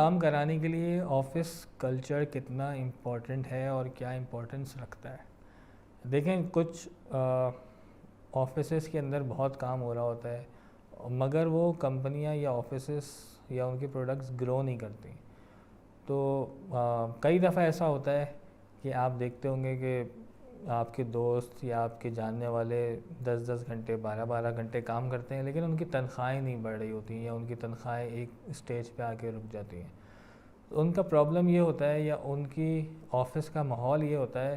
काम कराने के लिए ऑफ़िस कल्चर कितना इम्पोर्टेंट है और क्या इम्पोर्टेंस रखता है? देखें, कुछ ऑफ़िसेस के अंदर बहुत काम हो रहा होता है, मगर वो कंपनियां या ऑफ़िसेस या उनके प्रोडक्ट्स ग्रो नहीं करती। तो कई दफ़ा ऐसा होता है कि आप देखते होंगे कि आपके दोस्त या आपके जानने वाले 10-10 घंटे 12-12 घंटे काम करते हैं, लेकिन उनकी तनख्वाहें नहीं बढ़ रही होती या उनकी तनख्वाहें एक स्टेज पे आके रुक जाती हैं। तो उनका प्रॉब्लम ये होता है या उनकी ऑफ़िस का माहौल ये होता है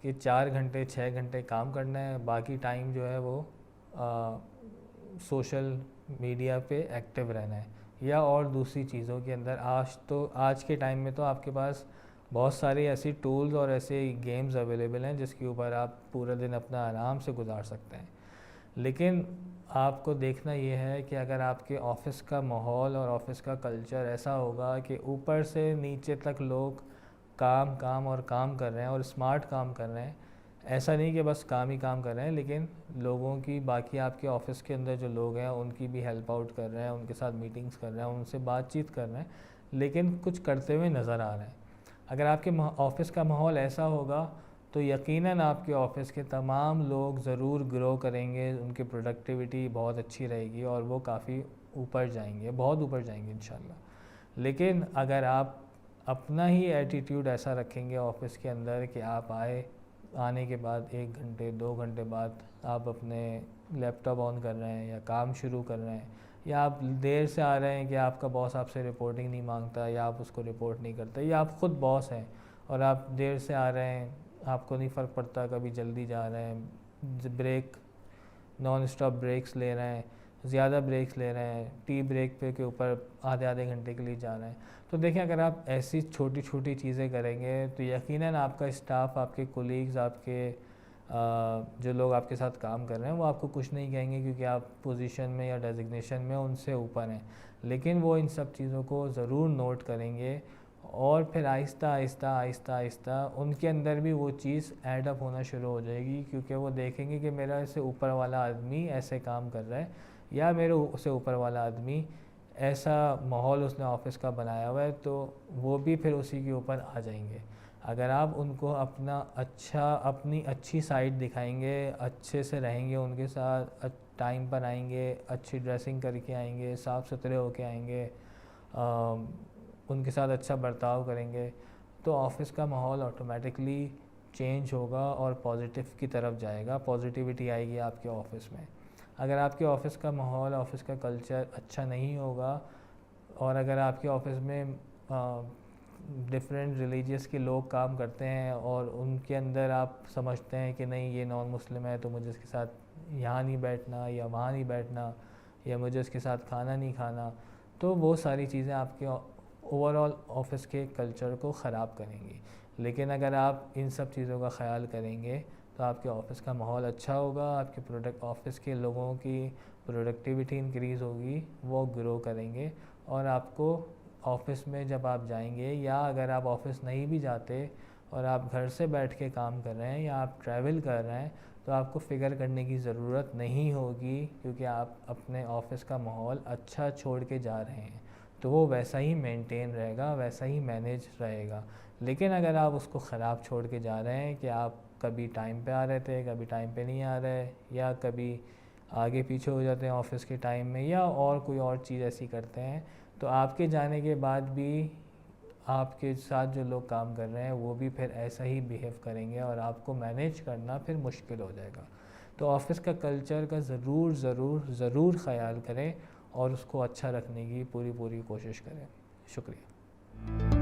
कि 4 घंटे 6 घंटे काम करना है, बाकी टाइम जो है वो सोशल मीडिया पे एक्टिव रहना है या और दूसरी चीज़ों के अंदर। आज के टाइम में तो आपके पास बहुत सारी ऐसी टूल्स और ऐसे गेम्स अवेलेबल हैं जिसके ऊपर आप पूरा दिन अपना आराम से गुजार सकते हैं। लेकिन आपको देखना ये है कि अगर आपके ऑफ़िस का माहौल और ऑफ़िस का कल्चर ऐसा होगा कि ऊपर से नीचे तक लोग काम काम और काम कर रहे हैं और स्मार्ट काम कर रहे हैं, ऐसा नहीं कि बस काम ही काम कर रहे हैं, लेकिन लोगों की, बाकी आपके ऑफ़िस के अंदर जो लोग हैं उनकी भी हेल्प आउट कर रहे हैं, उनके साथ मीटिंग्स कर रहे हैं, उनसे बातचीत कर रहे हैं, लेकिन कुछ करते हुए नज़र आ रहे हैं। अगर आपके ऑफ़िस का माहौल ऐसा होगा तो यकीनन आपके ऑफ़िस के तमाम लोग ज़रूर ग्रो करेंगे, उनकी प्रोडक्टिविटी बहुत अच्छी रहेगी और वो काफ़ी ऊपर जाएंगे, बहुत ऊपर जाएंगे इंशाल्लाह। लेकिन अगर आप अपना ही एटीट्यूड ऐसा रखेंगे ऑफ़िस के अंदर कि आप आने के बाद 1 घंटे 2 घंटे बाद आप अपने लैपटॉप ऑन कर रहे हैं या काम शुरू कर रहे हैं, या आप देर से आ रहे हैं कि आपका बॉस आपसे रिपोर्टिंग नहीं मांगता या आप उसको रिपोर्ट नहीं करते, या आप ख़ुद बॉस हैं और आप देर से आ रहे हैं, आपको नहीं फ़र्क पड़ता, कभी जल्दी जा रहे हैं, ब्रेक नॉन स्टॉप ब्रेक्स ले रहे हैं, ज़्यादा ब्रेक्स ले रहे हैं, टी ब्रेक पे के ऊपर आधे आधे घंटे के लिए जा रहे हैं। तो देखें, अगर आप ऐसी छोटी छोटी चीज़ें करेंगे तो यकीनन आपका स्टाफ, आपके कोलीग्स, आपके जो लोग आपके साथ काम कर रहे हैं वो आपको कुछ नहीं कहेंगे क्योंकि आप पोजीशन में या डेजिग्नेशन में उनसे ऊपर हैं, लेकिन वो इन सब चीज़ों को ज़रूर नोट करेंगे और फिर आहिस्ता आहिस्ता आहिस्ता आहिस्ता उनके अंदर भी वो चीज़ ऐड अप होना शुरू हो जाएगी, क्योंकि वो देखेंगे कि मेरा से ऊपर वाला आदमी ऐसे काम कर रहा है या मेरे से ऊपर वाला आदमी ऐसा माहौल उसने ऑफ़िस का बनाया हुआ है, तो वो भी फिर उसी के ऊपर आ जाएंगे। अगर आप उनको अपनी अच्छी साइड दिखाएंगे, अच्छे से रहेंगे उनके साथ, टाइम पर आएंगे, अच्छी ड्रेसिंग करके आएंगे, साफ़ सुथरे होके आएंगे, उनके साथ अच्छा बर्ताव करेंगे, तो ऑफ़िस का माहौल ऑटोमेटिकली चेंज होगा और पॉजिटिव की तरफ जाएगा, पॉजिटिविटी आएगी आपके ऑफ़िस में। अगर आपके ऑफ़िस का माहौल, ऑफ़िस का कल्चर अच्छा नहीं होगा और अगर आपके ऑफ़िस में डिफरेंट रिलीजियस के लोग काम करते हैं और उनके अंदर आप समझते हैं कि नहीं, ये नॉन मुस्लिम है तो मुझे इसके साथ यहाँ नहीं बैठना या वहाँ नहीं बैठना या मुझे इसके साथ खाना नहीं खाना, तो वो सारी चीज़ें आपके ओवरऑल ऑफ़िस के कल्चर को ख़राब करेंगी। लेकिन अगर आप इन सब चीज़ों का ख़याल करेंगे तो आपके ऑफ़िस का माहौल अच्छा होगा, आपके ऑफ़िस के लोगों की प्रोडक्टिविटी इंक्रीज़ होगी, वो ग्रो करेंगे और आपको ऑफ़िस में जब आप जाएंगे या अगर आप ऑफ़िस नहीं भी जाते और आप घर से बैठ के काम कर रहे हैं या आप ट्रैवल कर रहे हैं, तो आपको फ़िक्र करने की ज़रूरत नहीं होगी, क्योंकि आप अपने ऑफ़िस का माहौल अच्छा छोड़ के जा रहे हैं, तो वो वैसा ही मेंटेन रहेगा, वैसा ही मैनेज रहेगा। लेकिन अगर आप उसको ख़राब छोड़ के जा रहे हैं कि आप कभी टाइम पे आ रहे थे, कभी टाइम पे नहीं आ रहे, या कभी आगे पीछे हो जाते हैं ऑफ़िस के टाइम में, या और कोई और चीज़ ऐसी करते हैं, तो आपके जाने के बाद भी आपके साथ जो लोग काम कर रहे हैं वो भी फिर ऐसा ही बिहेव करेंगे और आपको मैनेज करना फिर मुश्किल हो जाएगा। तो ऑफ़िस का कल्चर का ज़रूर ज़रूर ज़रूर ख़याल करें और उसको अच्छा रखने की पूरी पूरी कोशिश करें। शुक्रिया।